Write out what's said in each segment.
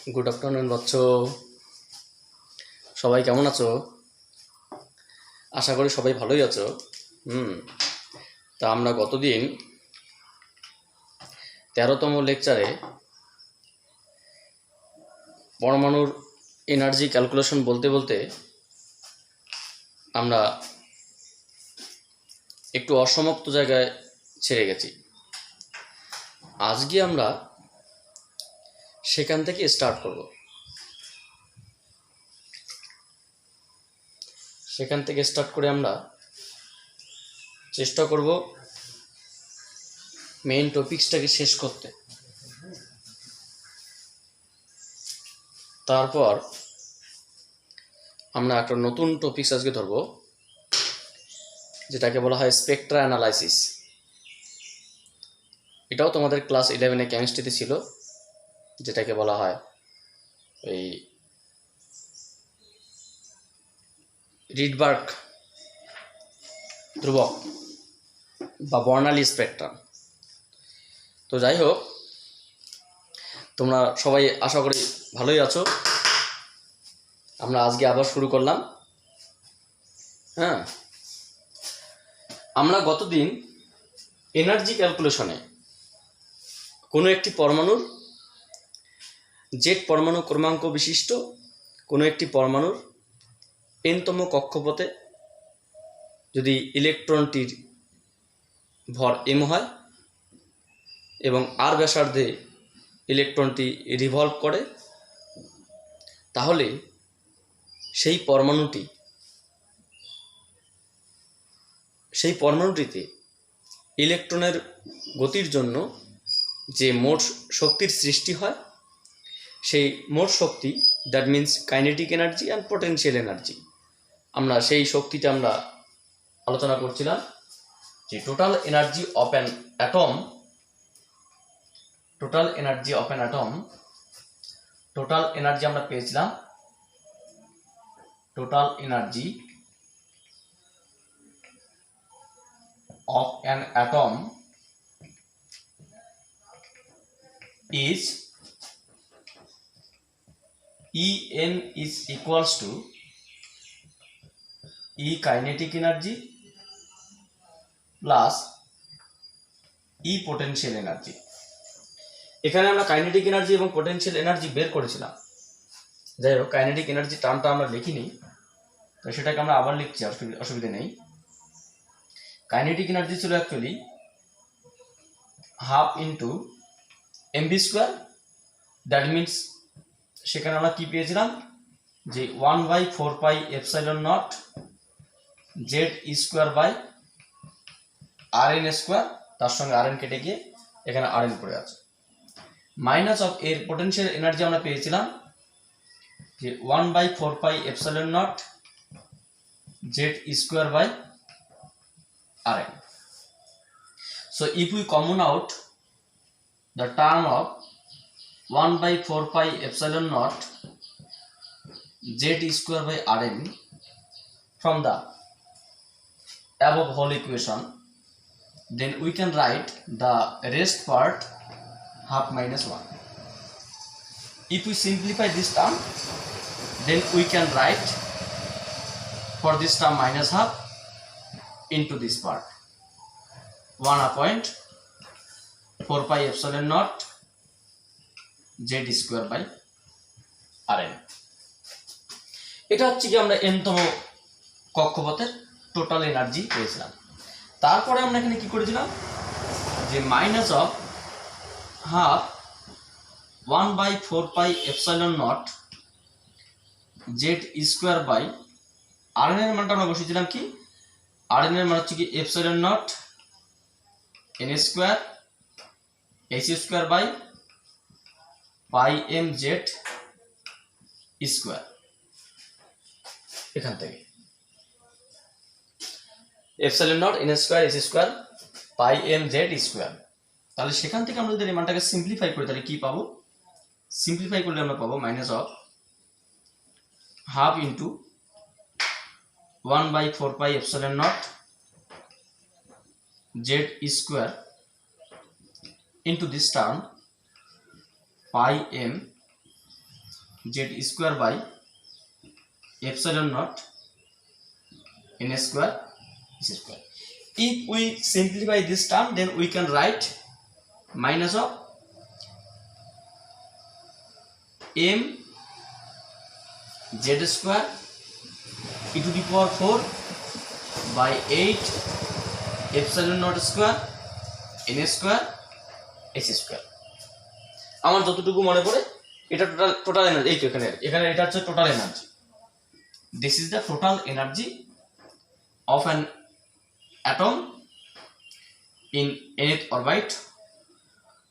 Good afternoon বচ্চ, সবাই কেমন আছো? আশা করি সবাই ভালোই আছো। তা আমরা গতদিন 13তম লেকচারে পরমাণুর এনার্জি ক্যালকুলেশন বলতে বলতে আমরা একটু অসমাপ্ত জায়গায় ছেড়ে গেছি। আজকে আমরা সেখান থেকে স্টার্ট করব। সেখান থেকে স্টার্ট করে আমরা চেষ্টা করব মেইন টপিকসটাকে শেষ করতে। তারপর আমরা একটা নতুন টপিকস আজকে ধরব, যেটাকে বলা হয় স্পেকট্রা অ্যানালাইসিস। এটাও তোমাদের ক্লাস 11-এ কেমিস্ট্রিতে ছিল, যেটাকে বলা হয় এই রিডবার্গ ধ্রুবক বা বর্ণালী স্পেকট্রাম। তো যাই হোক, তোমরা সবাই আশা করি ভালোই আছো। আমরা আজকে আবার শুরু করলাম। আমরা গতদিন এনার্জি ক্যালকুলেশনে কোনো একটি পরমাণুর জেড পরমাণু ক্রমাঙ্ক বিশিষ্ট কোনো একটি পরমাণুর এনতম কক্ষপথে যদি ইলেকট্রনটির ভর এম হয় এবং আর ব্যাসার্ধে ইলেকট্রনটি রিভলভ করে, তাহলে সেই পরমাণুটিতে ইলেকট্রনের গতির জন্য যে মোট শক্তির সৃষ্টি হয়, সেই মোট শক্তি, that means kinetic energy and potential energy, আমরা সেই শক্তিটা আমরা আলোচনা করছিলাম যে total energy of an atom, total energy আমরা পেয়েছিলাম, total energy of an atom is En is equals to E kinetic energy plus E potential energy। এখানে আমরা কাইনেটিক এনার্জি এবং পোটেনশিয়াল এনার্জি বের করেছিলাম। যাই হোক, কাইনেটিক এনার্জি টার্মটা আমরা লিখিনি, তো সেটাকে আমরা আবার লিখছি, অসুবিধা নেই। কাইনেটিক এনার্জি ছিল actually half into MV square. That means সেখানে আমরা কি পেয়েছিলাম যে 1/4πε0 Z square by RN square, তার সঙ্গে RN কেটে গিয়ে এখানে RN পড়ে আছে, মাইনাস অফ এর পোটেনশিয়াল এনার্জি আমরা পেয়েছিলাম যে 1/4πε0 Z square by Rn. So if we common out the term of 1/4πε0 z square by Rn from the above whole equation, then we can write the rest part half minus 1. If we simplify this term, then we can write for this term minus half into this part 1/4πε0 z square by Rn। এটা হচ্ছে কি আমরা nতম কক্ষপথের total energy পেয়েছিলাম। তারপরে আমরা এখানে কি করেছিলাম যে minus of half 1/4πε0 z square by Rn এর মানটা আমরা বসিয়েছিলাম কি, Rn এর মান হচ্ছে কি ε0 n square h square by pi M Z square. এখান থেকে ε0 n square h square pi M Z square. তাহলে সেখান থেকে আমরা যদি এই মানটাকে সিম্পলিফাই করি, তাহলে কি পাবো? সিম্পলিফাই করলে আমরা পাবো minus of half into 1/4πε0 z square into this term pi m z square by epsilon naught n square s square. If we simplify this term, then we can write minus of m z square e to the power 4 by 8 epsilon naught square n square s square. আমার যতটুকু মনে পড়ে এটা total energy, এই তো এখানে এটা হচ্ছে total energy. This is the total energy of an atom in nth orbit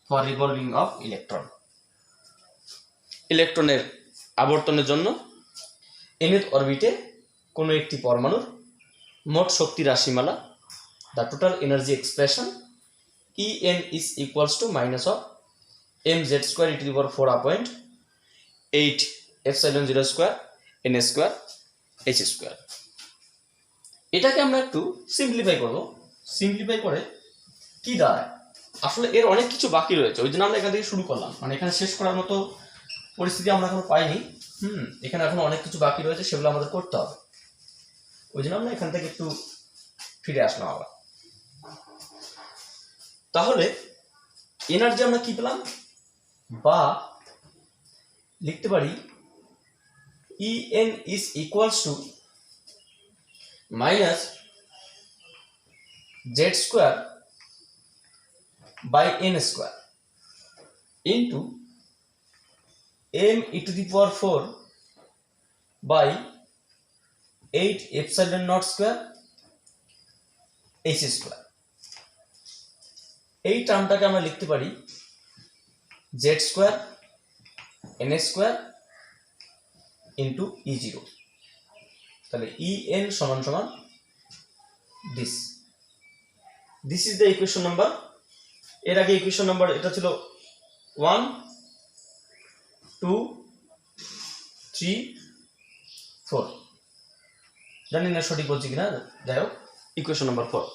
for revolving of electron. ইলেকট্রনের আবর্তনের জন্য nth অরবিটে কোনো একটি পরমাণুর মোট শক্তি রাশিমালা, the total energy expression En is equals to minus of mz square e to the power 4 upon 8 epsilon 0 square n square h square. এটাকে আমরা একটু সিম্পলিফাই করব। সিম্পলিফাই করে কি দাঁড়ায়, আসলে এর অনেক কিছু বাকি রয়েছে, ওই জন্য আমরা এখান থেকে শুরু করলাম, মানে এখানে শেষ করার মতো পরিস্থিতি আমরা এখনো পাইনি। এখানে এখনো অনেক কিছু বাকি রয়েছে, সেগুলো আমাদের করতে হবে, ওই জন্য আমরা এখান থেকে একটু ফিরে আসলাম আবার। তাহলে এনার্জি আমরা কি পেলাম, বা লিখতে পারি En is equals to minus z square by n square into m e to the power 4 by 8 epsilon naught square h square. এই টার্মটাকে আমরা লিখতে পারি z square n square into E0। তাহলে En সমান সমান this is the equation number. এর আগে equation number এটা ছিল 1 2 3 4, জানি না সঠিক বলছি কিনা, যাই হোক ইকুয়েশন নাম্বার 4।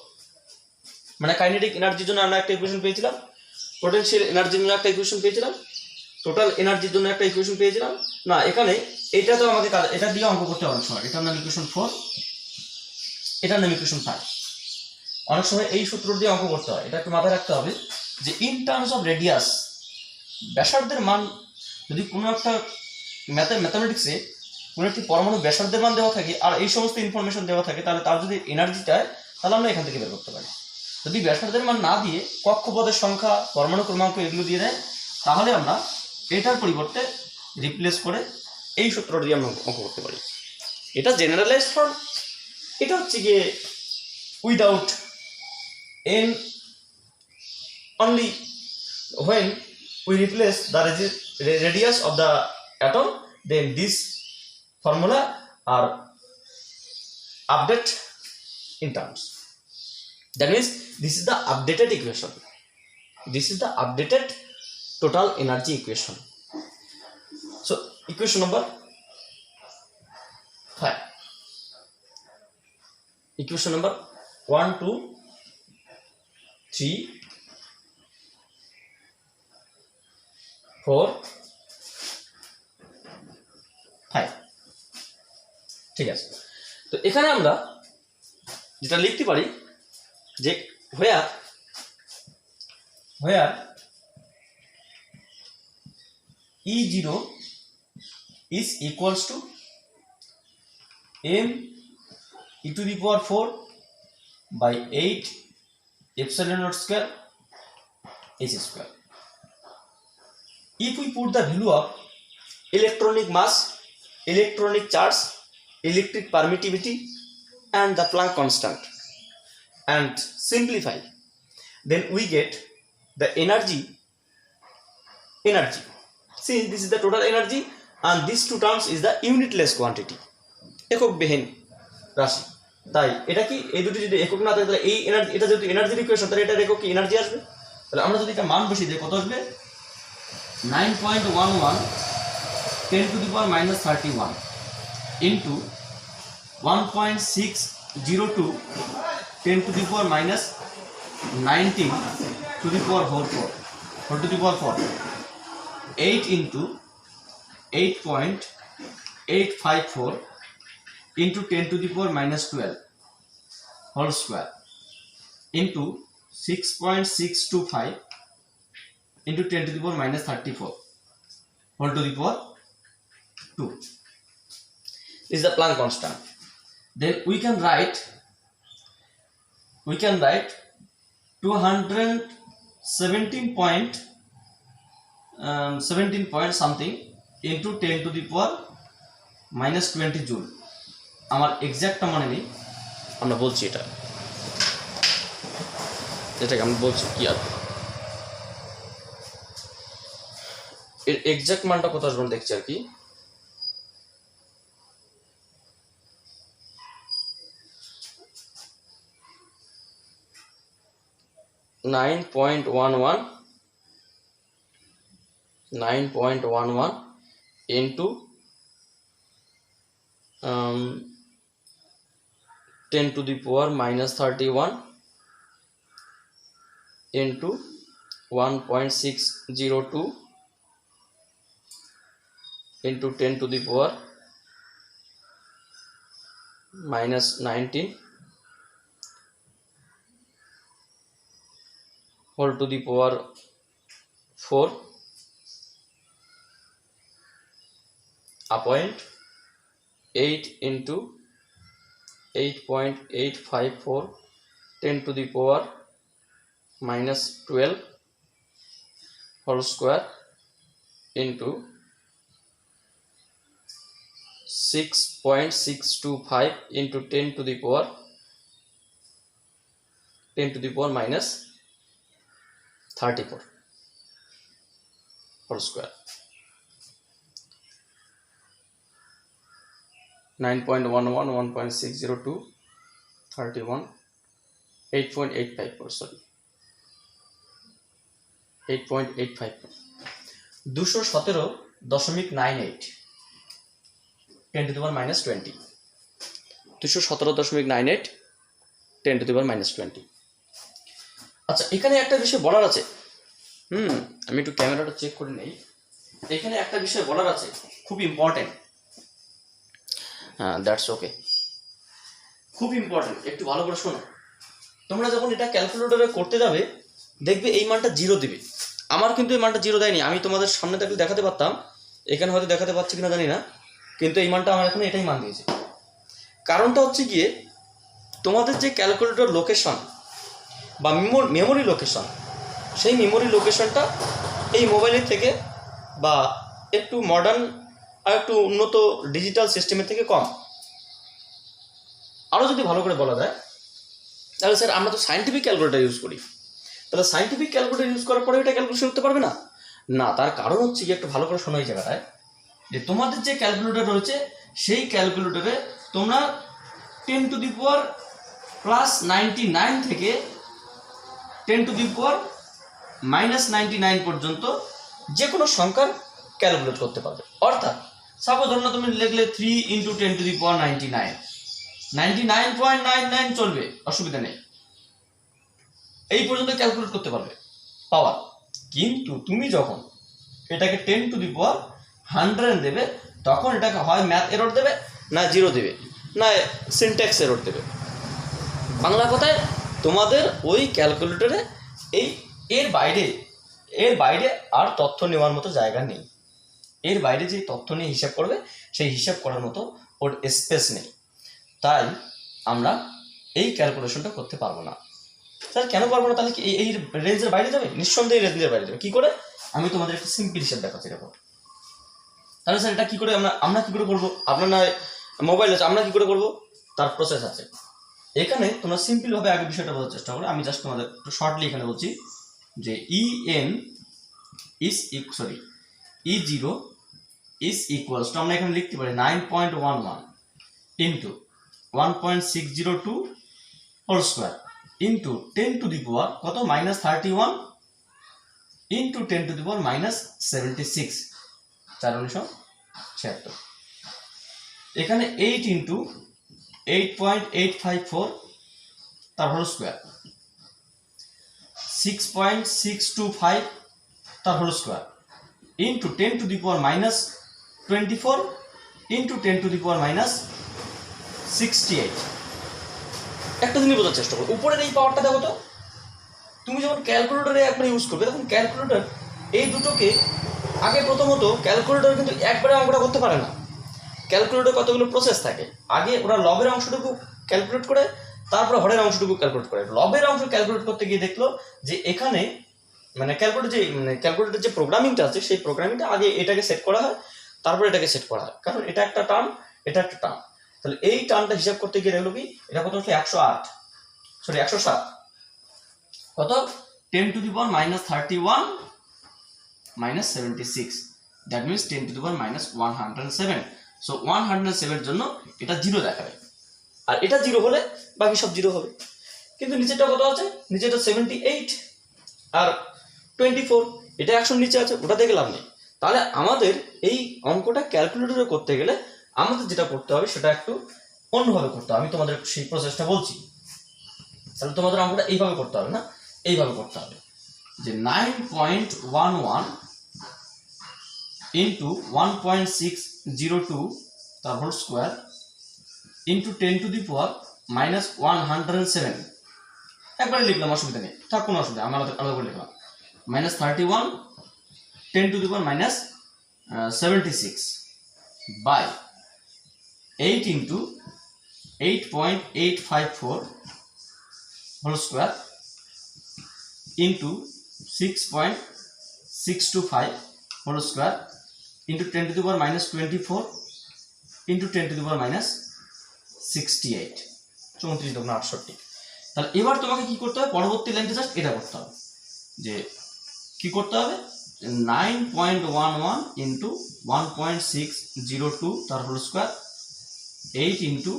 মানে কাইনেটিক এনার্জির জন্য আমরা একটা ইকুয়েশন পেয়েছিলাম, পোটেনশিয়াল এনার্জির জন্য একটা ইকুয়েশন পেয়েছিলাম, টোটাল এনার্জির জন্য একটা ইকুয়েশন পেয়েছিলাম। না, এখানে এটা তো আমাদের এটা দিয়ে অঙ্ক করতে অনেক সময়, এটার নাম ইকুয়েশন 4, এটার নাম ইকুয়েশন 5। অনেক সময় এই সূত্র দিয়ে অঙ্ক করতে হয়, এটা একটু মাথায় রাখতে হবে যে ইন টার্মস অফ রেডিয়াস, ব্যাসার্ধের মান যদি কোনো একটা ম্যাথামেটিক্সে কোনো একটি পরমাণু ব্যাসার্ধের মান দেওয়া থাকে আর এই সমস্ত ইনফরমেশন দেওয়া থাকে, তাহলে তার যদি এনার্জি চায় তাহলে আমরা এখান থেকে বের করতে পারি। যদি ব্যাসার্ধের মান না দিয়ে কক্ষপথের সংখ্যা, পরমাণু ক্রমাঙ্ক এগুলো দিয়ে দেয়, তাহলে আমরা এটার পরিবর্তে রিপ্লেস করে এই সূত্রটা দিয়ে আমরা অঙ্ক করতে পারি। এটা জেনারেলাইজ ফর্ম, এটা হচ্ছে গিয়ে without n only when we replace the radius of the atom, then this formula are update in terms. That means this is the updated equation. This is the updated total energy equation. So equation number 5. Equation number 1 2 3 4 5, ঠিক আছে। তো এখানে আমরা যেটা লিখতে পারি যে where E0 is equals to m e to the power 4 by 8 epsilon naught square h square. If we put the value of electronic mass, electronic charge, electric permittivity and the Planck constant and simplify, then we get the energy. See, this is the total energy and these two terms is the unitless quantity, একক বিহীন রাশি। তাই এটা কি, এই দুটি যদি একক না থাকে তাহলে এই এনার্জি, এটা যেহেতু এনার্জির ইকুয়েশন, তাহলে এটার একক কি এনার্জি আসবে। তাহলে আমরা যদি এটা মান বসিয়ে দিই, কত আসবে 9.11 10 to the power minus 31 into 1.602 10 to the power minus 19 to the power 4 8 into 8.854 into 10 to the power minus 12 whole square into 6.625 into 10 to the power minus 34 whole to the power 2 is the Planck constant. Then we can write 217 point something into 10 to the power minus 20 joule. আমার এক্সাক্টটা মনে নেই, আমরা বলছি এটাকে আমরা বলছি কি আর এর এক্সাক্ট মানটা কত আসবে দেখছি আর কি। Nine point one one into 10 to the power minus 31 into 1.602 into 10 to the power minus 19 whole to the power 4 upon 8 into 8.854 10 to the power minus 12 whole square into 6.625 into 10 to the power minus 34 whole square. 9.11 1.602 31 8.854 sorry 8.854 217.98 10 to the power minus 20 217.98 10 to the power minus 20। আচ্ছা, এখানে একটা বিষয় বলার আছে, আমি একটু ক্যামেরাটা check করে নেই। এখানে একটা বিষয় বলার আছে, খুব ইম্পর্টেন্ট। হ্যাঁ, দ্যাটস ওকে, খুব ইম্পর্টেন্ট, একটু ভালো করে শোনো। তোমরা যখন এটা ক্যালকুলেটরে করতে যাবে দেখবে এই মানটা 0 দিবে। আমার কিন্তু এই মানটা 0 দেয়নি, আমি তোমাদের সামনে থাকলে দেখাতে পারতাম, এখানে হয়তো দেখাতে পারছি কিনা জানি না, কিন্তু এই মানটা আমার এখানে এটাই মান দিয়েছে। কারণটা হচ্ছে গিয়ে তোমাদের যে ক্যালকুলেটর লোকেশন বা মেমোরি লোকেশন, সেই মেমোরি লোকেশনটা এই মোবাইলের থেকে বা একটু মডার্ন আর একটু উন্নত ডিজিটাল সিস্টেমের থেকে কম। আরও যদি ভালো করে বলা যায় তাহলে স্যার আমরা তো সায়েন্টিফিক ক্যালকুলেটর ইউজ করি, তাহলে সায়েন্টিফিক ক্যালকুলেটর ইউজ করার পরে এটা ক্যালকুলেশন করতে পারবে না। না, তার কারণ হচ্ছে কি, একটু ভালো করে শোনো এই জায়গাটায়, যে তোমাদের যে ক্যালকুলেটর রয়েছে সেই ক্যালকুলেটরে তোমরা 10 to the power plus 99 থেকে 10 to the power minus 99 পর্যন্ত যে কোনো সংখ্যার ক্যালকুলেট করতে পারবে। অর্থাৎ সাপোজ ধরো না তুমি লিখলে 3 into 10 to the power 99 99.99 চলবে, অসুবিধা নেই, এই পর্যন্ত ক্যালকুলেট করতে পারবে পাওয়ার। কিন্তু তুমি যখন এটাকে 10 to the power 100 দেবে তখন এটাকে হয় ম্যাথ এরর দেবে, না 0 দেবে, না সিনট্যাক্স এরর দেবে। বাংলা কথায় তোমাদের ওই ক্যালকুলেটরে এর বাইরে আর তথ্য নেওয়ার মতো জায়গা নেই। এর বাইরে যে তথ্য নিয়ে হিসাব করবে সেই হিসাব করার মতো ওর স্পেস নেই, তাই আমরা এই ক্যালকুলেশনটা করতে পারবো না। স্যার কেন পারবো না? তাহলে কি এই রেঞ্জের বাইরে যাবে? নিঃসন্দেহে রেঞ্জের বাইরে যাবে। কি করে? আমি তোমাদের একটা সিম্পল হিসাব দেখাচ্ছি, দেখো। তাহলে স্যার এটা কি করে আমরা কি করে করবো? আপনার না মোবাইল আছে, আমরা কি করে করবো? তার প্রসেস আছে। এখানে তোমরা সিম্পল ভাবে আগে বিষয়টা বোঝার চেষ্টা করো। আমি জাস্ট তোমাদের একটু শর্টলি এখানে বলছি যে E0 is equals to আমরা এখানে লিখতে পারি 9.11 into 1.602 whole square into 10 to the power কত minus 31 into 10 to the power minus 76 4.976। এখানে 8 into 8.854 তার হোল স্কোয়ার 6.625 তার whole square into 10 to the power minus 24 into 10 to the power minus 68। একটা জিনিস বোঝার চেষ্টা করো, উপরের এই পাওয়ারটা দেখো তো, তুমি যখন ক্যালকুলেটরে একবার ইউজ করবে তখন ক্যালকুলেটর এই দুটোকে আগে প্রথমত ক্যালকুলেটর কিন্তু একবারে অঙ্কটা করতে পারে না। ক্যালকুলেটর কতগুলো প্রসেস থাকে, আগে ওরা লবের অংশটুকু ক্যালকুলেট করে তারপর হরের অংশটুকু ক্যালকুলেট করে। লবের অংশ ক্যালকুলেট করতে গিয়ে দেখলো যে এখানে মানে ক্যালকুলেটর যে প্রোগ্রামিংটা আছে সেই প্রোগ্রামিংটা আগে এটাকে সেট করা হয়, তারপর এটাকে সেট করা হয়, কারণ এটা একটা টার্ম, এটা একটা টার্ম। তাহলে এই টার্মটা হিসাব করতে গিয়ে দেখলো কি এটা কত হচ্ছে 107 কত 10 to the power minus 31 minus 76, that means 10 to the power minus 107। So 107 জন্য এটা 0 দেখাবে, আর এটা 0 হলে বাকি সব 0 হবে। কিন্তু নিচেটা কত আছে, নিচেটা 78 আর 24, এটা 100 নিচে আছে, ওটা দেখে লাভ নেই। তাহলে আমাদের এই অঙ্কটা ক্যালকুলেটরে করতে গেলে আমাদের যেটা করতে হবে সেটা একটু অন্যভাবে করতে হবে। আমি তোমাদের সেই প্রসেসটা বলছি। তাহলে তোমাদের অঙ্কটা এইভাবে করতে হবে না, এইভাবে করতে হবে যে 9.11 ইন্টু 1.602 তার whole square into 10 to the power minus 107। একবারে লিখলাম, অসুবিধা নেই, থাক কোনো অসুবিধা, আমি আলাদা করে লিখলাম minus 31 10 to the power minus 76 by 8 into 8.854 whole square into 6.625 whole square into 10 to the power minus 24 into 10 to the power minus 68, 34 × 68। তাহলে এবার তোমাকে কি করতে হবে, পরবর্তী লাইনটা জাস্ট এটা করতে হবে যে কি করতে হবে 9.11 ইন্টু 1.602 তার হোল স্কোয়ার 8 ইন্টু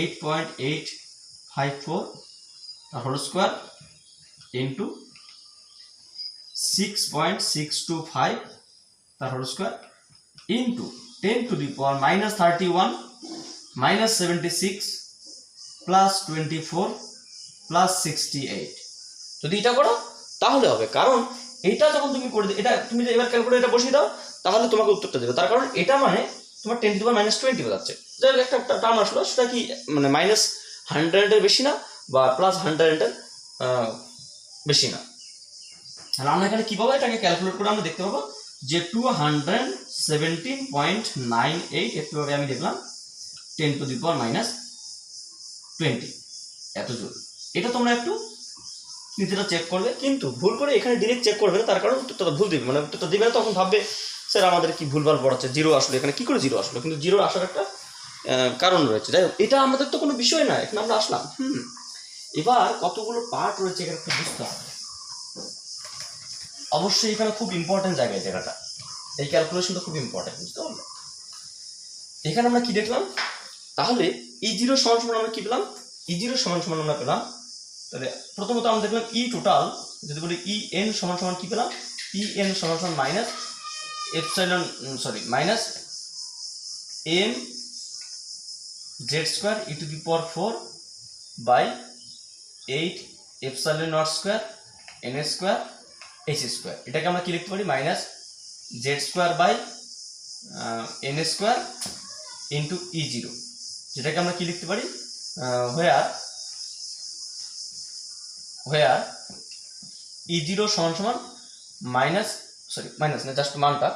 8.854 তার হোল স্কোয়ার ইন্টু 6.625 তার whole square into 10 to the power minus 31 minus 76 plus 24 plus 68। যদি এটা করো তাহলে হবে, কারণ এটা যখন তুমি করে এটা তুমি যে এবার ক্যালকুলেটর এটা বসিয়ে দাও তাহলে তোমাকে উত্তরটা দেবে। তার কারণ এটা মানে তোমার 10 টু দি পাওয়ার মাইনাস 20 বোঝাচ্ছে, যাই হোক একটা টার্ম আসলো, সেটা কি মানে মাইনাস 100-এর বেশি না বা প্লাস 100-এর বেশি না। তাহলে আমরা এখানে কি পাবো, এটাকে ক্যালকুলেট করে আমরা দেখতে পাবো যে 217.98 একটুভাবে আমি দেখলাম 10 টু দি পাওয়ার মাইনাস 20 এত জোর। এটা তোমরা একটু নিজেরা চেক করবে, কিন্তু ভুল করে এখানে ডিরেক্ট চেক করবে না, তার কারণ উত্তরটা ভুল দিবে, মানে উত্তরটা দিবে না, তখন ভাববে স্যার আমাদের কি ভুলভাল পড়াচ্ছে, 0 আসলো এখানে, কি করে 0 আসলো, কিন্তু 0 আসার একটা কারণ রয়েছে। যাই হোক, এটা আমাদের তো কোনো বিষয় না, এখানে আমরা আসলাম। এবার কতগুলো পার্ট রয়েছে এখানে একটু বুঝতে হবে। অবশ্যই এখানে খুব ইম্পর্টেন্ট জায়গায় জায়গাটা, এই ক্যালকুলেশনটা খুব ইম্পর্টেন্ট, বুঝতে পারলে। এখানে আমরা কি দেখলাম, তাহলে E0 সমান সমান আমরা কি পেলাম, E0 সমান সমান আমরা পেলাম, তাহলে প্রথমত আমরা দেখলাম ই টোটাল, যদি বলি EN সমান সমান কি পেলাম, EN সমান সমান minus epsilon minus m z square e to the power 4 by 8 epsilon naught square n square h square. এটাকে আমরা কি লিখতে পারি, minus z square by n square into E0, যেটাকে আমরা কি লিখতে পারি, where E0 সমান সমান মাইনাস না জাস্ট মানটা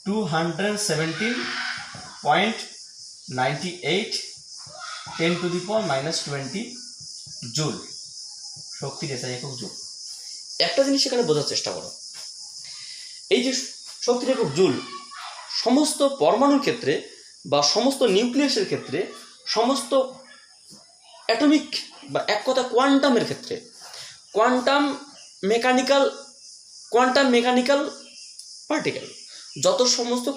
217.98 10 to the power minus 20 joule, শক্তির এসআই একক জুল। একটা জিনিস এখানে বোঝার চেষ্টা করো, এই যে শক্তির একক জুল সমস্ত পরমাণুর ক্ষেত্রে বা সমস্ত নিউক্লিয়াসের ক্ষেত্রে, সমস্ত অ্যাটমিক বা এক কথা কোয়ান্টামের ক্ষেত্রে, কোয়ান্টাম মেকানিক্যাল পার্টিকেল, যত সমস্ত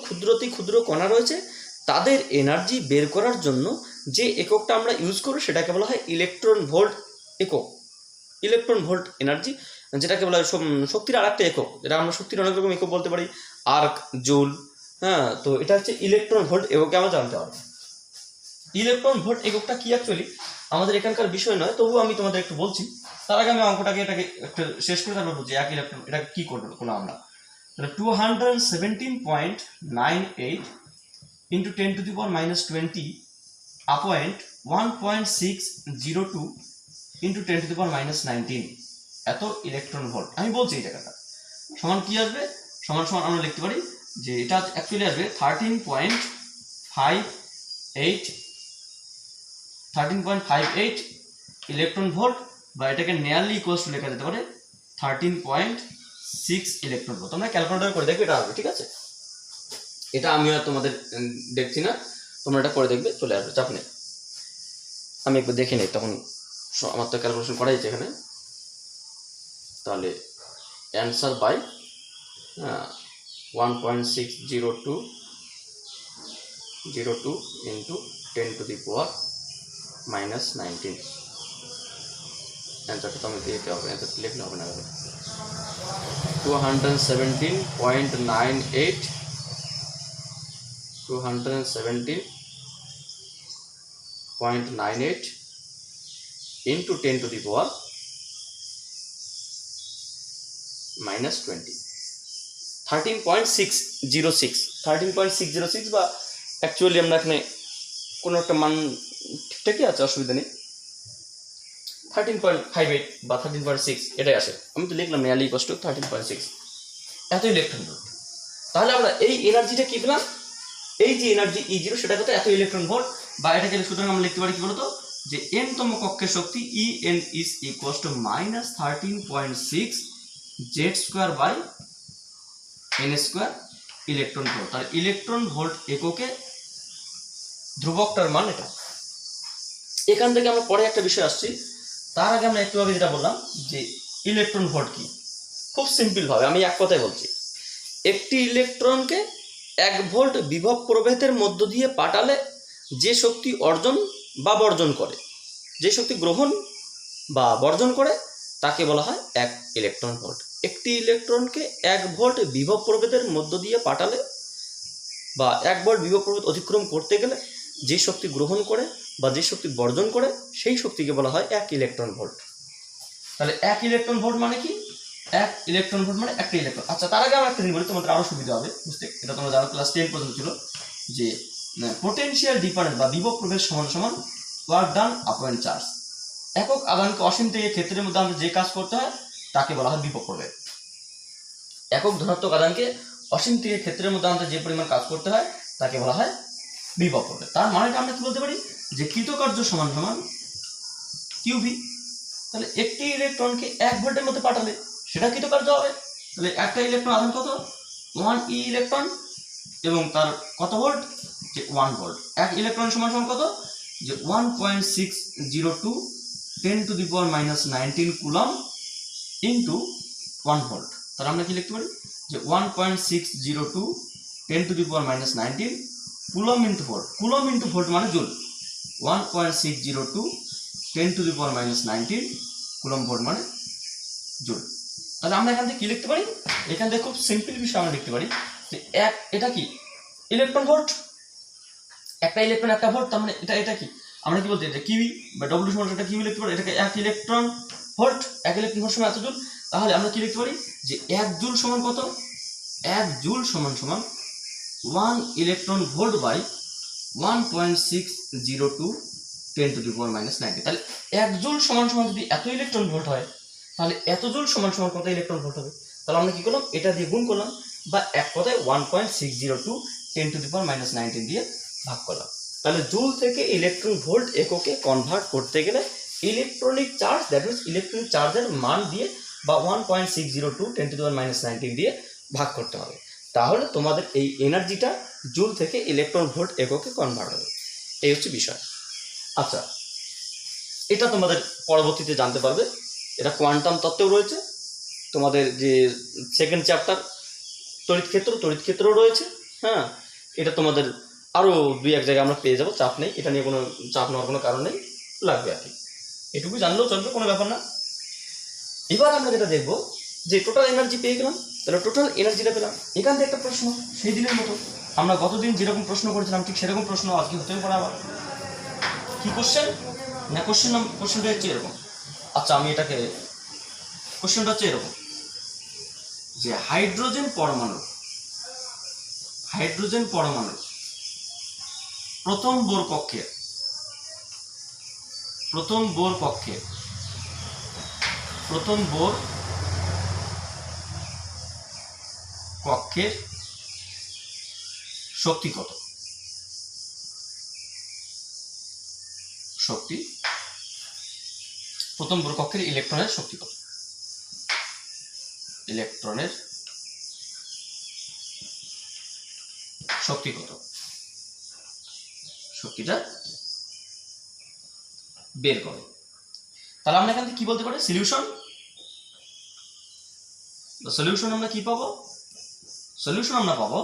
ক্ষুদ্র কণা রয়েছে তাদের এনার্জি বের করার জন্য যে এককটা আমরা ইউজ করি সেটাকে বলা হয় ইলেকট্রন ভোল্ট একক। ইলেকট্রন ভোল্ট এনার্জি, যেটাকে বলা হয় শক্তির আর একটা একক, যেটা আমরা শক্তির অনেক রকম একক বলতে পারি, আর্ক, জুল। তো এটা হচ্ছে ইলেকট্রন ভোল্ট এককে আমরা জানতে পারবো। ইলেকট্রন ভোল্ট এককটা কি অ্যাকচুয়ালি আমাদের এখানকার বিষয় নয়, তবুও আমি তোমাদের একটু বলছি। তার আগে আমি অঙ্কটাকে এটাকে একটু শেষ করে তারপর বলছি এক ইলেকট্রন এটা কি করবো আমরা। তাহলে 217.98 into 10 to the power minus 20 আপয়েন্ট 1.602 into 10 to the power minus 19 এত ইলেকট্রন ভোল্ট। আমি বলছি এই জায়গাটা সমান কি আসবে, সমান সমান আমরা লিখতে পারি যে এটা অ্যাকচুয়ালি আসবে 13.58 ইলেকট্রন ভোল্ট, বা এটাকে নিয়ারলি ইকুয়ালস টু লেখা যেতে পারে 13.6 ইলেকট্রন ভোল্ট। তোমরা ক্যালকুলেটর করে দেখবে, এটা আসবে, ঠিক আছে? এটা আমিও আর তোমাদের দেখছি না, তোমরা এটা করে দেখবে, চলে আসবে, চাপ নেই। আমি একবার দেখে নিই, তখন আমার তো ক্যালকুলেশন করা যাচ্ছে এখানে। তাহলে answer by 1.602 into 10 to the power minus 19। অ্যান্সারটা তো আমি দিতে হবে, অ্যান্সারটা লিখলে হবে না। 217.98 into 10 to the power minus 20, 13.606 বা অ্যাকচুয়ালি আমরা এখানে কোনো একটা মান ঠিকঠাকই আছে, অসুবিধা নেই। 13.58 বা 13.6 এটাই আসে, আমি তো লিখলাম নিয়ারলি ইকুয়ালস টু 13.6 এত ইলেকট্রন ভোল্ট। তাহলে আমরা এই এনার্জিটা কি পেলাম, এই যে এনার্জি E0 সেটা কত, এত ইলেকট্রন ভোল্ট। বা এটাকে সুতরাং আমরা লিখতে পারি কি বলতো, যে n তম কক্ষের শক্তি En is equals to minus 13.6 Z² by n² electron volt. তাহলে ইলেকট্রন ভোল্ট এককে ধ্রুবকটার মান এটা। এখান থেকে আমরা পরে একটা বিষয় আসছি, তার আগে আমরা একটু আগে যেটা বললাম যে ইলেকট্রন ভোল্ট কি, খুব সিম্পল ভাবে আমি এক কথায় বলছি, একটি ইলেকট্রনকে 1 ভোল্ট বিভব প্রভেদের মধ্য দিয়ে পাঠালে যে শক্তি অর্জন বা বর্জন করে, যে শক্তি গ্রহণ বা বর্জন করে, তাকে বলা হয় 1 ইলেকট্রন ভোল্ট। একটি ইলেকট্রনকে 1 ভোল্ট বিভব প্রভেদের মধ্য দিয়ে পাঠালে বা 1 ভোল্ট বিভব প্রভেদ অতিক্রম করতে গেলে যে শক্তি গ্রহণ করে বা যে শক্তি বর্জন করে, সেই শক্তিকে বলা হয় 1 ইলেকট্রন ভোল্ট। তাহলে 1 ইলেকট্রন ভোল্ট মানে কি, 1 ইলেকট্রন ভোল্ট মানে একটা ইলেকট্রন। আচ্ছা, তার আগে আমরা একটা জিনিস বলি, তোমাদের আরো সুবিধা হবে বুঝতে। এটা তোমরা জানো ক্লাস 10 পর্যন্ত ছিল যে পোটেনশিয়াল ডিফারেন্স বা বিভব প্রভেদ সমান সমান ওয়ার্ক ডান আপন চার্জ। একক আধানকে অসীম থেকে ক্ষেত্রের মধ্যে আমাদের যে কাজ করতে হয় তাকে বলা হয় বিভব প্রভেদ। একক ধনাত্মক আধানকে অসীম থেকে ক্ষেত্রের মধ্যে আমাদের যে পরিমাণ কাজ করতে হয় তাকে বলা হয় বিভব প্রভেদ। তার মানেটা আমরা কি বলতে পারি, যে কৃতকার্য সমান সমান কিউভি। তাহলে একটি ইলেকট্রনকে 1 ভোল্টের মধ্যে পাঠালে সেটা কৃতকার্য হবে। তাহলে একটা ইলেকট্রন আধান কত, 1 ই ইলেকট্রন, এবং তার কত ভোল্ট, যে 1 ভোল্ট। 1 ইলেকট্রন সমান সমান কত, যে 1.602 10 to the power minus 19 coulomb into 1 volt. তাহলে আমরা কি লিখতে পারি, যে 1.602 10 to the power minus 19 coulomb into volt. Coulomb into volt মানে joule. 1.602 10 to the power minus 19 coulomb volt মানে জুল। তাহলে আমরা এখান থেকে কি লিখতে পারি, এখান থেকে খুব সিম্পল বিষয় আমরা লিখতে পারি যে এটা কি ইলেকট্রন ভোল্ট, একটা ইলেকট্রন একটা ভোল্ট। তার মানে এটা কি আমরা কি বলতে, এটা কিউই বা ডব্লিউ সমান এটা কিউই লিখতে পারি। এটাকে 1 ইলেকট্রন ভোল্ট, 1 ইলেকট্রন ভোল্ট সমান এত জুল। তাহলে আমরা কি লিখতে পারি, যে 1 জুল সমান কত, 1 জুল সমান সমান 1 electron volt by 1.602 10 to the power minus 19। তাহলে 1 জুল সমান সমান যদি এত ইলেকট্রন ভোল্ট হয়, তাহলে এত জুল সমান সমান কত ইলেকট্রন ভোল্ট হবে। তাহলে আমরা কি করলাম, এটা দিয়ে গুণ করলাম, বা এক কথায় 1.602 10 টু দি পাওয়ার মাইনাস 19 দিয়ে ভাগ করলাম। তাহলে জুল থেকে ইলেকট্রন ভোল্ট এককে কনভার্ট করতে গেলে electronic charge, that means electronic চার্জের মান দিয়ে বা 1.602 10 টু দি পাওয়ার মাইনাস 19 দিয়ে ভাগ করতে হবে। তাহলে তোমাদের এই এনার্জিটা জুল থেকে ইলেকট্রন ভোল্ট এককে কনভার্ট হবে। এই হচ্ছে বিষয়। আচ্ছা, এটা তোমাদের পরবর্তীতে জানতে পারবে, এটা কোয়ান্টাম তত্ত্বেও রয়েছে, তোমাদের যে সেকেন্ড চ্যাপ্টার তড়িৎ ক্ষেত্রও রয়েছে। হ্যাঁ, এটা তোমাদের আরও 2-1 জায়গায় আমরা পেয়ে যাবো, চাপ নেই, এটা নিয়ে কোনো চাপ নেওয়ার কোনো কারণ নেই, লাগবে আর কি, এটুকু জানলেও চলবে, কোনো ব্যাপার না। এবার আমরা যেটা দেখবো, যে টোটাল এনার্জি পেয়ে গেলাম, তাহলে টোটাল এনার্জিটা পেলাম। এখান থেকে একটা প্রশ্ন, সেই দিনের মতো আমরা গতদিন যেরকম প্রশ্ন করেছিলাম ঠিক সেরকম প্রশ্ন আজকে হতেও পারে। আবার কি কোশ্চেন না, কোশ্চেনটা হচ্ছে এরকম। আচ্ছা, আমি এটাকে কোশ্চেনটা হচ্ছে এরকম, যে হাইড্রোজেন পরমাণু প্রথম বোর কক্ষের শক্তি কত? প্রথম বোর কক্ষের ইলেকট্রনের শক্তি কত? শক্তিটা বের করো। তাহলে আমরা এখান থেকে কি বলতে পারি? সলিউশন আমরা কি পাবো? সলিউশন আমরা পাবো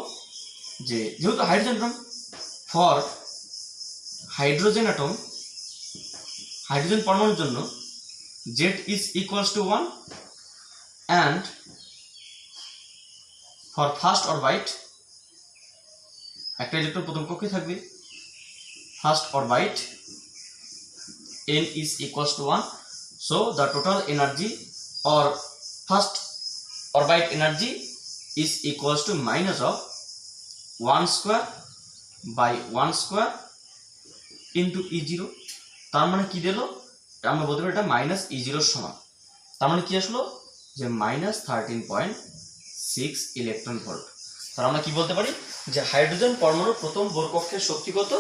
যে যেহেতু হাইড্রোজেন পরমাণুর জন্য Z is equals to 1 and for first orbit একটা ইলেকট্রন প্রথম কক্ষে থাকবে, first orbit n is equals to 1, so the total energy or first orbit energy is equals to minus of 1 square by 1 square into E0। তার মানে কি দিল? আমরা বলতে পারি এটা মাইনাস E0 সমান। তার মানে কি আসলো? যে মাইনাস 13.6 ইলেকট্রন ভোল্ট। তাহলে আমরা কি বলতে পারি? যে হাইড্রোজেন পরমাণুর প্রথম বোর কক্ষের শক্তি কত?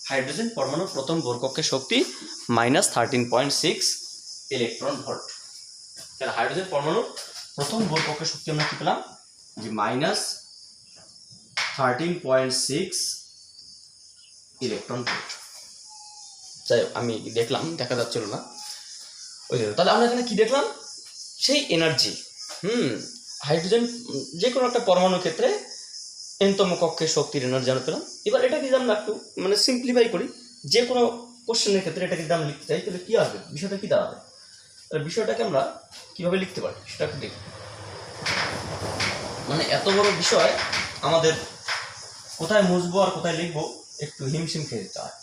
হাইড্রোজেন পরমাণুর প্রথম বোর কক্ষের শক্তি মাইনাস 13.6 ইলেকট্রন ভোল্ট। তাহলে হাইড্রোজেন পরমাণুর প্রথম বোর কক্ষের শক্তি আমরা কি পেলাম? যে মাইনাস 13.6 ইলেকট্রন ভোল্ট। যাই হোক, আমি দেখলাম, দেখা যাচ্ছিল না ওই জন্য। তাহলে আমরা এখানে কি দেখলাম? সেই এনার্জি, হাইড্রোজেন যে কোনো একটা পরমাণুর ক্ষেত্রে এনতম কক্ষের শক্তির এনার্জি আমরা পেলাম। এবার এটাকে যদি আমরা একটু সিম্পলিফাই করি, যে কোনো কোশ্চেনের ক্ষেত্রে এটাকে যদি আমরা লিখতে চাই, তাহলে কি আসবে? বিষয়টা কি দাঁড়াবে? তাহলে বিষয়টাকে আমরা কিভাবে লিখতে পারি সেটা একটু দেখি। এত বড় বিষয় আমাদের কোথায় মুছবো আর কোথায় লিখবো একটু হিমশিম খেয়ে যেতে হয়।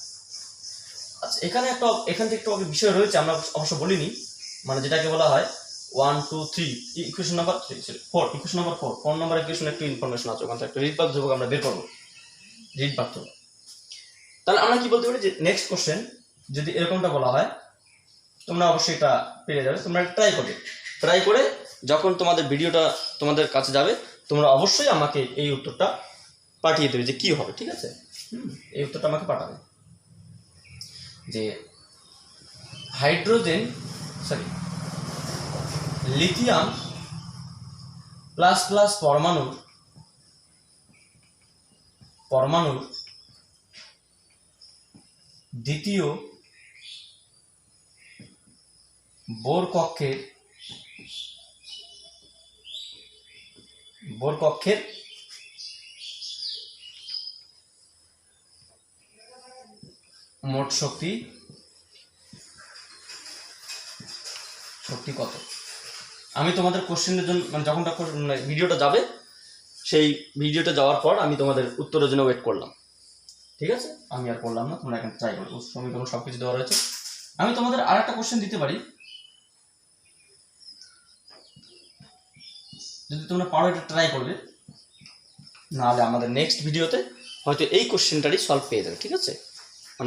আচ্ছা, এখানে এখান থেকে একটু বিষয় রয়েছে, আমরা অবশ্য বলিনি, যেটাকে বলা হয় 1 2 3 ইকুয়েশন নাম্বার 4 4 নম্বর ইকুয়েশন একটু ইনফরমেশন আছে, ওখান থেকে একটা রিডবাক ধ্রুবক আমরা বের করবো, রিডবাক ধ্রুবক। তাহলে আমরা কি বলতে পারি? যে নেক্সট কোশ্চেন যদি এরকমটা বলা হয়, তোমরা অবশ্যই এটা পেয়ে যাবে। তোমরা ট্রাই করে যখন তোমাদের ভিডিওটা তোমাদের কাছে যাবে, তোমরা অবশ্যই আমাকে এই উত্তরটা পাঠিয়ে দেবে যে কি হবে, ঠিক আছে? এই উত্তরটা আমাকে পাঠাবে যে লিথিয়াম প্লাস প্লাস পরমাণুর দ্বিতীয় বোর কক্ষের মোট শক্তি কত? আমি তোমাদের কোশ্চেনের জন্য যখন ভিডিওটা যাবে, সেই ভিডিওটা যাওয়ার পর আমি তোমাদের উত্তরের জন্য ওয়েট করলাম, ঠিক আছে? আমি আর করলাম না, তোমরা এখানে ট্রাই করো। সমীকরণ সবকিছু দেওয়া রয়েছে। আমি তোমাদের আর একটা কোশ্চেন দিতে পারি, যদি তোমরা পারো এটা ট্রাই করবে, নাহলে আমাদের নেক্সট ভিডিওতে হয়তো এই কোশ্চেনটারই সলভ পেয়ে যাবে, ঠিক আছে?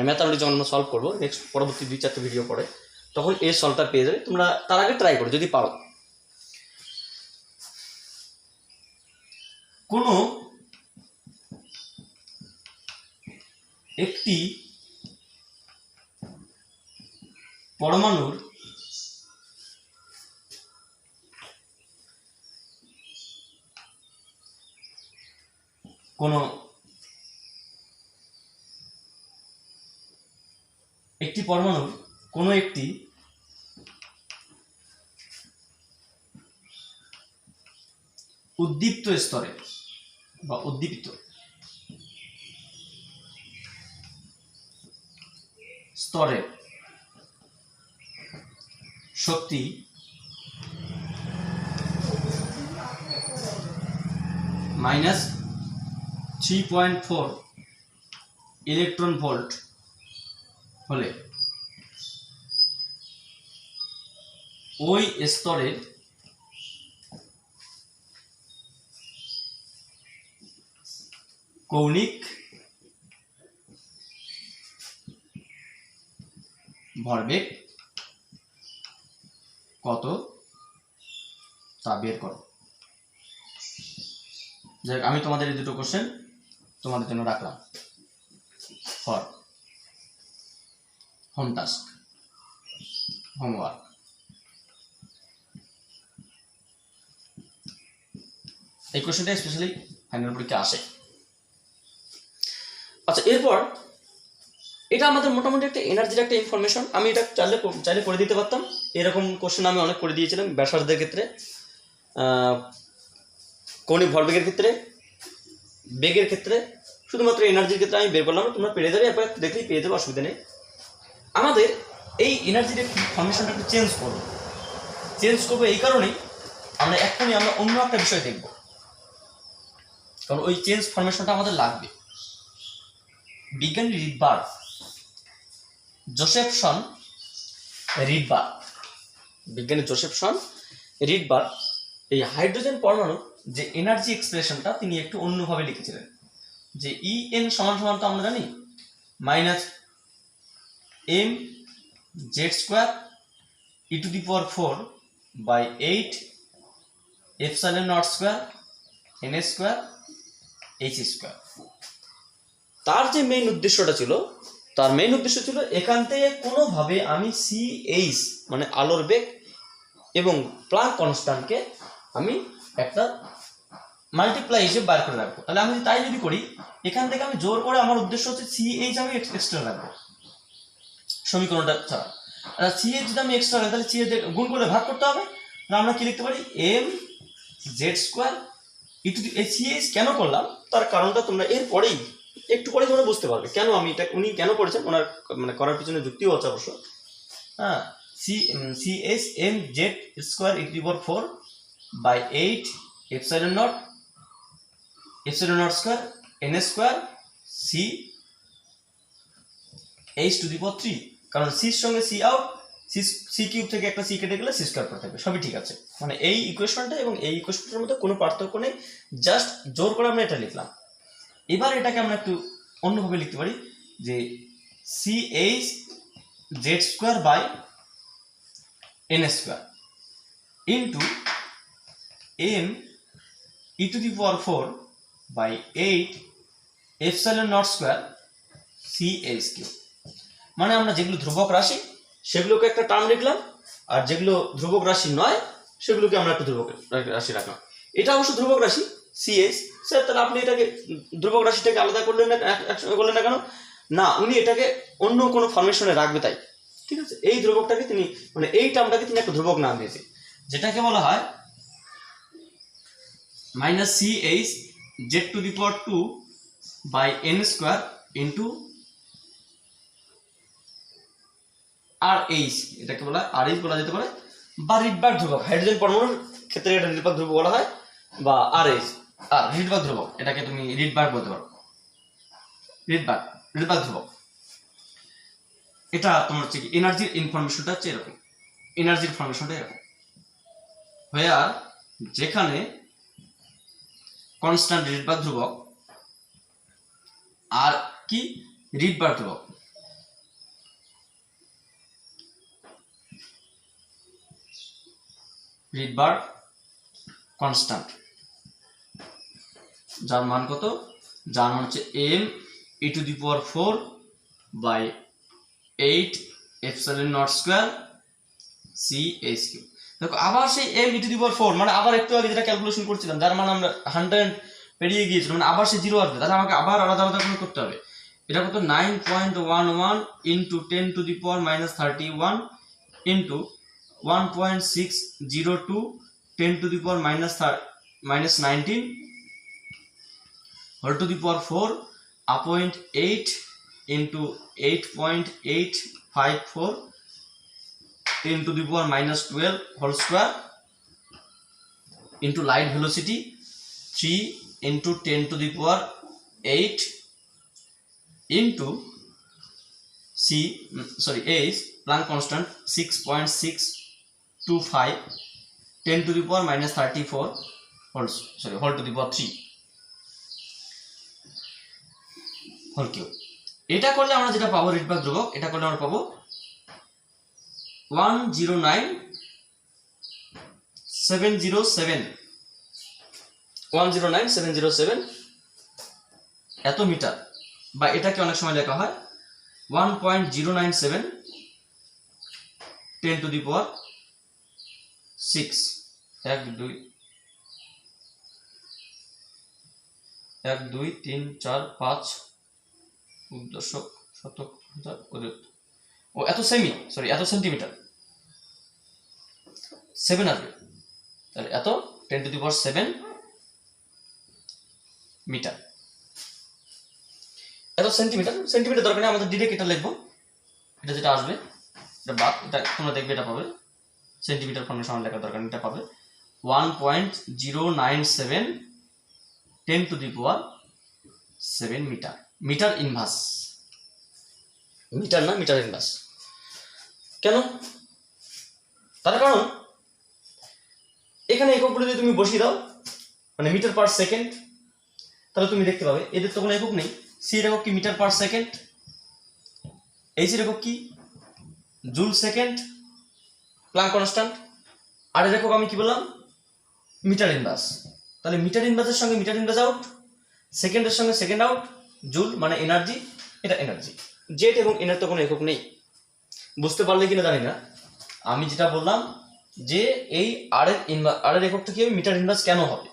ম্যাথামেটিক্স যখন আমরা সলভ করবো নেক্সট পরবর্তী 2-4টা ভিডিও পরে, তখন এই সলভটা পেয়ে যাবে। তোমরা তার আগে ট্রাই করো যদি পারো। কোনো একটি পরমাণুর কোনো একটি উদ্দীপ্ত স্তরে বা উদ্দীপিত স্তরে শক্তি -3.4 ইলেকট্রন ভোল্ট হলে ওই স্তরের কৌণিক ভরবেগ কত তা বের করো। যাই হোক, আমি তোমাদের এই দুটো কোশ্চেন তোমাদের জন্য রাখলাম ফর হোম টাস্ক, হোমওয়ার্ক। এই কোশ্চেনটা স্পেশালি ফাইনাল পরীক্ষা আসে। আচ্ছা, এরপর এটা আমাদের মোটামুটি একটা এনার্জির একটা ইনফরমেশন। আমি এটা চাইলে করে দিতে পারতাম, এরকম কোশ্চেন আমি অনেক করে দিয়েছিলাম ব্যাসার্ধের ক্ষেত্রে, কৌণিক ভরবেগের ক্ষেত্রে, বেগের ক্ষেত্রে। শুধুমাত্র এনার্জির ক্ষেত্রে আমি বের করলাম, তোমরা পেরে যাবে, একবার দেখলেই পেয়ে যাবে, অসুবিধা নেই। আমাদের এই এনার্জির ফরমেশনটা একটু চেঞ্জ করবো এই কারণেই আমরা এখনই অন্য একটা বিষয় দেখব, কারণ ওই চেঞ্জ ফরমেশনটা আমাদের লাগবে। বিজ্ঞানী রিডবার্গ, যোসেফসন রিডবার্গ, বিজ্ঞানী যোসেফসন রিডবার্গ এই হাইড্রোজেন পরমাণু যে এনার্জি এক্সপ্রেশনটা তিনি একটু অন্যভাবে লিখেছিলেন। যে En সমান সমান তো আমরা জানি -mz² e⁴/8 ε0² n² h²। তার যে মেইন উদ্দেশ্যটা ছিল, এখান থেকে কোনোভাবে আমি CH মানে আলোর বেগ এবং প্লাঙ্ক কনস্ট্যান্টকে আমি একটা মাল্টিপ্লাই হিসেবে বার করে রাখবো। তাহলে আমি তাই যদি করি, এখান থেকে আমি জোর করে, আমার উদ্দেশ্য হচ্ছে CH আমি এক্সট্রা রাখবো সমীকরণটা ছাড়া। আর CH যদি আমি এক্সট্রা রাখি, তাহলে CH গুণ করে ভাগ করতে হবে। আমরা কি লিখতে পারি, mz² এই CH কেন করলাম তার কারণটা তোমরা এরপরেই একটু পরে তোমরা বুঝতে পারবে কেন আমি এটা, উনি কেন করেছেন, ওনার মানে করার পিছনে যুক্তিও আছে অবশ্য। হ্যাঁ, CH mz² e⁴/8 ε0² n² CH⁴, কারণ সির সঙ্গে সি আউট, সি কিউব থেকে একটা সি কেটে গেলে c² পড়ে থাকবে, সবই ঠিক আছে। মানে এই ইকুয়েশনটা এবং এই ইকুয়েশনটার মধ্যে কোনো পার্থক্য নেই, জাস্ট জোর করে আমরা এটা লিখলাম। এবার এটাকে আমরা একটু অন্যভাবে লিখতে পারি, যে CH⁴/n² ইন্টু m⁴/8 ε0² CH3। মানে আমরা যেগুলো ধ্রুবক রাশি সেগুলোকে একটা টার্ম লিখলাম, আর যেগুলো ধ্রুবক রাশি নয় সেগুলোকে আমরা একটা ধ্রুবক রাশি রাখলাম। এটা অবশ্য ধ্রুবক রাশি CH স্যার, তাহলে আপনি এটাকে ধ্রুবক রাশিটাকে আলাদা করলেন না, একসঙ্গে করলেন না কেন? না, উনি এটাকে অন্য কোনো ফরমেশনে রাখবে তাই, ঠিক আছে। এই ধ্রুবকটাকে তিনি, মানে এই টার্মটাকে তিনি একটা ধ্রুবক নাম দিয়েছে, যেটাকে বলা হয় -CH⁴ ইন্টু RH, এটাকে বলা হয় RH বলা যেতে পারে, বা রিডবার্গ ধ্রুবক। হাইড্রোজেন পরমাণুর ক্ষেত্রে এটা রিডবার্গ ধ্রুবক বলা হয়, বা RH আর রিডবার্গ ধ্রুবক, এটাকে তুমি রিডবার্গ বলতে পারো, রিডবার্গ ধ্রুবক। এটা তোমার হচ্ছে কি এনার্জির ইনফরমেশনটা হচ্ছে এরকম, এনার্জির ফরমেশনটা এরকম। হোয়ার যেখানে কনস্ট্যান্ট রিডবার্গ ধ্রুবক আর কি রিডবার্গ ধ্রুবক, রিডবার্গ কনস্ট্যান্ট, যার মান কত, যার মান হচ্ছে m⁴/8 ε0² CH3। দেখো আবার সেই m⁴, মানে আবার একটু আগে যেটা ক্যালকুলেশন করছিলাম যার মান আমরা 100 পেরিয়ে গিয়েছিল, মানে আবার সে 0 আসবে, তাহলে আমাকে আবার আলাদা আলাদা করে করতে হবে। এটা কত, 9.11 into 10⁻³ into 1.602 10⁻⁻19 4/8 into 8.854 10⁻12 whole square into light velocity 3 into 10⁸ into H Planck constant 6.625 10⁻34 whole to the power 3। Whole cube. এটা করলে আমরা যেটা পাবো রিডবার্গ ধ্রুবক, এটা করলে আমরা পাবো 109,707 এত মিটার, বা এটাকে অনেক সময় লেখা হয় 1.097 10 টু দি পাওয়ার 6। 1 2 3 4 5 দশক শতক হাজার ও এত সেন্টিমিটার 7 আসবে, তাহলে এত 10 টু দি পাওয়ার 7 মিটার। এত সেন্টিমিটার দরকার নেই, আমাদের ডিরেক্ট এটা লিখবো, এটা যেটা আসবে এটা বাদ, এটা তোমরা দেখবে এটা পাবে সেন্টিমিটার ফর্মে সমান লেখার দরকার নেই, এটা পাবে 1.097 10 to the power 7 metre. Metre inverse, metre না, মিটার ইনভার্স। কেন? তার কারণ এখানে এককগুলো যদি তুমি বসিয়ে দাও, মানে মিটার পার সেকেন্ড, তাহলে তুমি দেখতে পাবে এদের তো কোনো একক নেই। সি এর একক কি? Metre per second. এইচ এর একক কি? Joule second, Planck constant. আর এর একক আমি কি বললাম? Metre inverse. তাহলে মিটার ইনভার্সের সঙ্গে মিটার ইনভার্স আউট, সেকেন্ডের সঙ্গে সেকেন্ড আউট, জুল মানে এনার্জি, এটা এনার্জি। জেড এবং এনের তো কোনো একক নেই। বুঝতে পারলে কিনা জানি না। আমি যেটা বললাম যে এই আর এর এককটা কি হবে? মিটার ইনভার্স কেন হবে?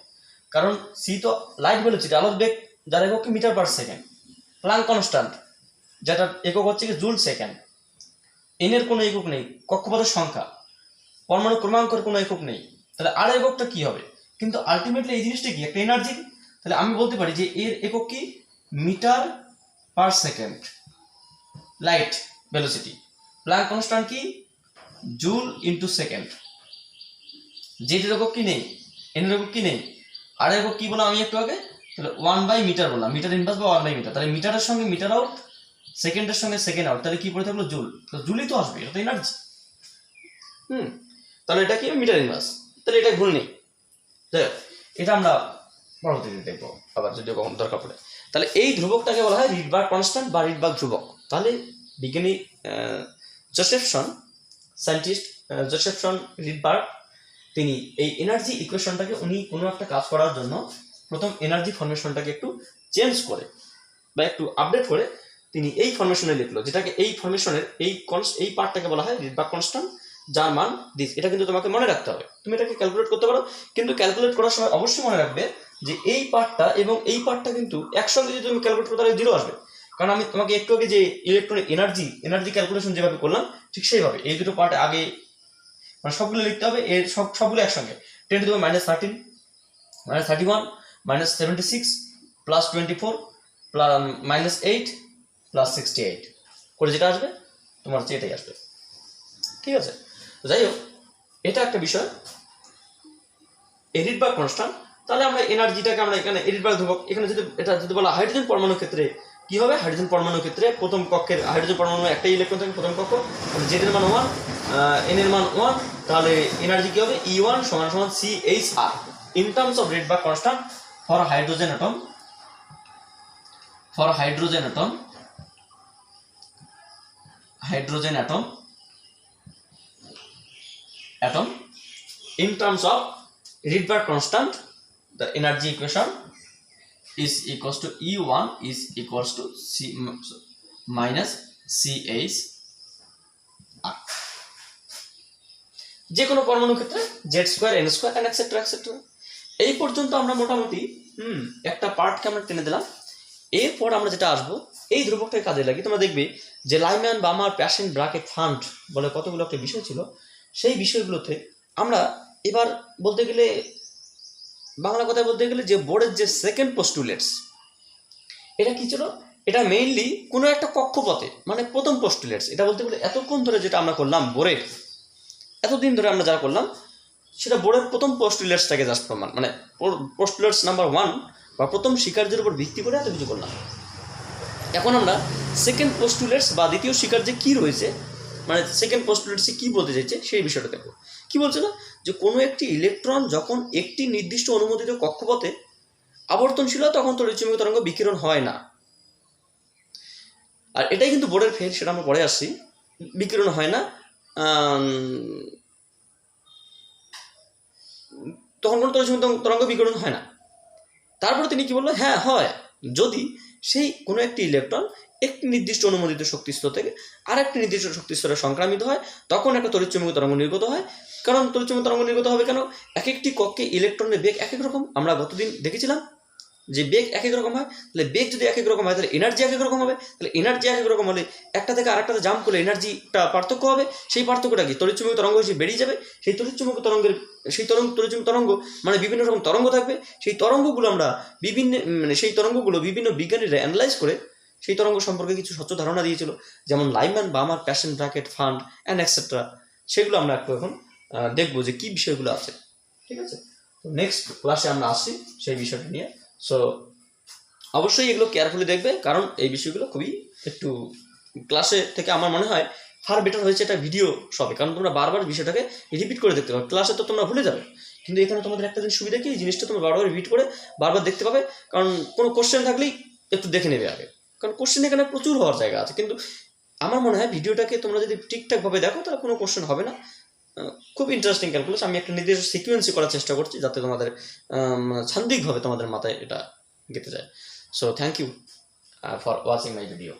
কারণ সি তো লাইট ভেলোসিটি, আলোর বেগ, যার একক কি? Metre per second. Planck constant, যেটার একক হচ্ছে কি? Joule second. এন এর কোনো একক নেই, কক্ষপথের সংখ্যা, পরমাণু ক্রমাঙ্কের কোনো একক নেই। তাহলে আর এককটা কি হবে? কিন্তু আলটিমেটলি এই জিনিসটা কি? একটা এনার্জি। তাহলে আমি বলতে পারি যে এর একক কি? Metre per second, light velocity. Planck constant কি? Joule into second. জেড এর একক কি নেই, এন এর একক কি নেই, আর একক কি বললাম আমি একটু আগে? তাহলে 1/মিটার বললাম, মিটার ইনভার্স বা 1/মিটার। তাহলে মিটারের সঙ্গে মিটার আউট, সেকেন্ডের সঙ্গে সেকেন্ড আউট, তাহলে কি পড়ে থাকলো? জুল। তো জুলই তো আসবে, এটা তো এনার্জি। তাহলে এটা কি? Metre inverse. তাহলে এটা ভুল নেই। এটা আমরা পরবর্তীতে দেখবো আবার যদি কখন দরকার পড়ে। তাহলে এই ধ্রুবকটাকে বলা হয় রিডবার্গ কনস্ট্যান্ট বা রিডবার্গ ধ্রুবক। তাহলে বিজ্ঞানী সায়েন্টিস্ট জোসেফসন রিডবার্গ, তিনি এই এনার্জি ইকুয়েশনটাকে উনি কোনো একটা কাজ করার জন্য প্রথম এনার্জি ফরমেশনটাকে একটু চেঞ্জ করে বা একটু আপডেট করে তিনি এই ফরমেশনে লিখলো, যেটাকে এই ফরমেশনের এই পার্টটাকে বলা হয় রিডবার্গ কনস্ট্যান্ট, যার মান দিস। এটা কিন্তু তোমাকে মনে রাখতে হবে, তুমি এটাকে ক্যালকুলেট করতে পারো, কিন্তু ক্যালকুলেট করার সময় অবশ্যই মনে রাখবে যে এই পার্টটা এবং এই পার্টটা কিন্তু একসঙ্গে যদি তুমি ক্যালকুলেট করো তাহলে জিরো আসবে। কারণ আমি তোমাকে একটু আগে যে ইলেকট্রনিক এনার্জি ক্যালকুলেশন যেভাবে করলাম ঠিক সেইভাবে এই দুটো পার্ট আগে মানে সবগুলো লিখতে হবে, এর সবগুলো একসঙ্গে। 10 to the -13 -31 -76 +24 -8 +68 করে যেটা আসবে তোমার হচ্ছে এটাই আসবে। ঠিক আছে, যাই হোক, এটা একটা বিষয় রিডবার্গ কনস্ট্যান্ট। তাহলে আমরা এনার্জিটাকে আমরা এখানে রিডবার্গ ধ্রুবক, এখানে যদি এটা যদি বলা হাইড্রোজেন পরমাণুর ক্ষেত্রে কি হবে? হাইড্রোজেন পরমাণুর ক্ষেত্রে প্রথম কক্ষের হাইড্রোজেন পরমাণু একটাই ইলেকট্রন থাকে প্রথম কক্ষ, জেড এর মান 1, এন এর মান 1, তাহলে এনার্জি কি হবে? E1 = CHR in terms of Rydberg constant for hydrogen atom, in terms of Rydberg constant, the energy equation is equals to E1 is equals to C minus CHR। যে কোনো পরমাণু ক্ষেত্রে Z2 N2 and etc. এই পর্যন্ত আমরা মোটামুটি একটা পার্টকে আমরা টেনে দিলাম। এরপর আমরা যেটা আসবো এই ধ্রুবকটাকে কাজে লাগি, তোমরা দেখবে যে Lyman, Balmer, passion, bracket, fund বলে কতগুলো একটা বিষয় ছিল। সেই বিষয়গুলোতে আমরা এবার বলতে গেলে বাংলা কথায় বলতে গেলে যে বোর্ডের যে সেকেন্ড পোস্টুলেটস, এটা কি ছিল? এটা মেইনলি কোনো একটা কক্ষপথে মানে প্রথম পোস্টুলেটস। এটা বলতে গেলে এতক্ষণ ধরে যেটা আমরা করলাম বোর্ডের, এতদিন ধরে আমরা যারা করলাম সেটা বোর্ডের প্রথম পোস্টুলেটসটাকে জাস্ট প্রমাণ, মানে পোস্টুলেটস নাম্বার 1 বা প্রথম স্বীকার্যের উপর ভিত্তি করে এত কিছু করলাম। এখন আমরা সেকেন্ড পোস্টুলেটস বা দ্বিতীয় স্বীকার্যে কী রয়েছে, মানে সেকেন্ড পোস্টুলেটসে কী বলতে চাইছে সেই বিষয়টা দেখো। কী বলছে না, যে কোনো একটি ইলেকট্রন যখন একটি নির্দিষ্ট অনুমোদিত কক্ষপথে আবর্তনশীল হয় তখন তড়িৎচুম্বকীয় তরঙ্গ বিকিরণ হয় না। আর এটাই কিন্তু বোর্ডের ফেল, সেটা আমরা পরে আসছি। বিকিরণ হয় না, তখন কোনো তড়িৎচুম্বকীয় তরঙ্গ বিকিরণ হয় না। তারপরে তিনি কি বললো, হ্যাঁ হয়, যদি সেই কোনো একটি ইলেকট্রন একটি নির্দিষ্ট অনুমোদিত শক্তিস্তর থেকে আরেকটি নির্দিষ্ট শক্তিস্তরে সংক্রামিত হয়, তখন একটা তড়িৎচুম্বকীয় তরঙ্গ নির্গত হয়। কারণ তড়িৎচুম্বকীয় তরঙ্গ নির্গত হবে কেন? এক একটি কক্ষে ইলেকট্রনের বেগ এক এক রকম। আমরা গতদিন দেখেছিলাম যে বেগ এক এক রকম হয়। তাহলে বেগ যদি এক এক রকম হয়, তাহলে এনার্জি এক এক রকম হবে। তাহলে এনার্জি এক এক রকম হলে একটা থেকে আরেকটাতে জাম্প করলে এনার্জিটা পার্থক্য হবে। সেই পার্থক্যটা কি? তড়িৎচুম্বকীয় তরঙ্গ হিসেবে বেরিয়ে যাবে। সেই তড়িৎচুম্বকীয় তরঙ্গের তড়িৎচুম্বকীয় তরঙ্গ মানে বিভিন্ন রকম তরঙ্গ থাকবে। সেই তরঙ্গগুলো আমরা বিভিন্ন বিজ্ঞানীরা অ্যানালাইজ করে সেই তরঙ্গ সম্পর্কে কিছু স্বচ্ছ ধারণা দিয়েছিল, যেমন Lyman, Balmer, Paschen, Brackett, Pfund and etcetera. সেগুলো আমরা একটু এখন দেখবো যে কী বিষয়গুলো আছে। ঠিক আছে, তো নেক্সট ক্লাসে আমরা আসছি সেই বিষয়টা নিয়ে। সো অবশ্যই এগুলো কেয়ারফুলি দেখবে, কারণ এই বিষয়গুলো খুবই একটু ক্লাসে থেকে আমার মনে হয় ফার বেটার হয়েছে এটা ভিডিও সবে, কারণ তোমরা বারবার বিষয়টাকে রিপিট করে দেখতে পাবে। ক্লাসে তো তোমরা ভুলে যাবে, কিন্তু এখানে তোমাদের একটা জিনিস সুবিধা কি, এই জিনিসটা তোমরা বারবার রিপিট করে বারবার দেখতে পাবে। কারণ কোনো কোশ্চেন থাকলেই একটু দেখে নেবে আগে, কারণ কোশ্চেন এখানে প্রচুর হওয়ার জায়গা আছে। কিন্তু আমার মনে হয় ভিডিওটাকে তোমরা যদি ঠিকঠাকভাবে দেখো তাহলে কোনো কোশ্চেন হবে না। খুব ইন্টারেস্টিং ক্যালকুলাস। আমি একটা নির্দিষ্ট সিকুয়েন্সি করার চেষ্টা করছি যাতে তোমাদের ছান্দিকভাবে তোমাদের মাথায় এটা গেঁথে যায়। So thank you for watching my video.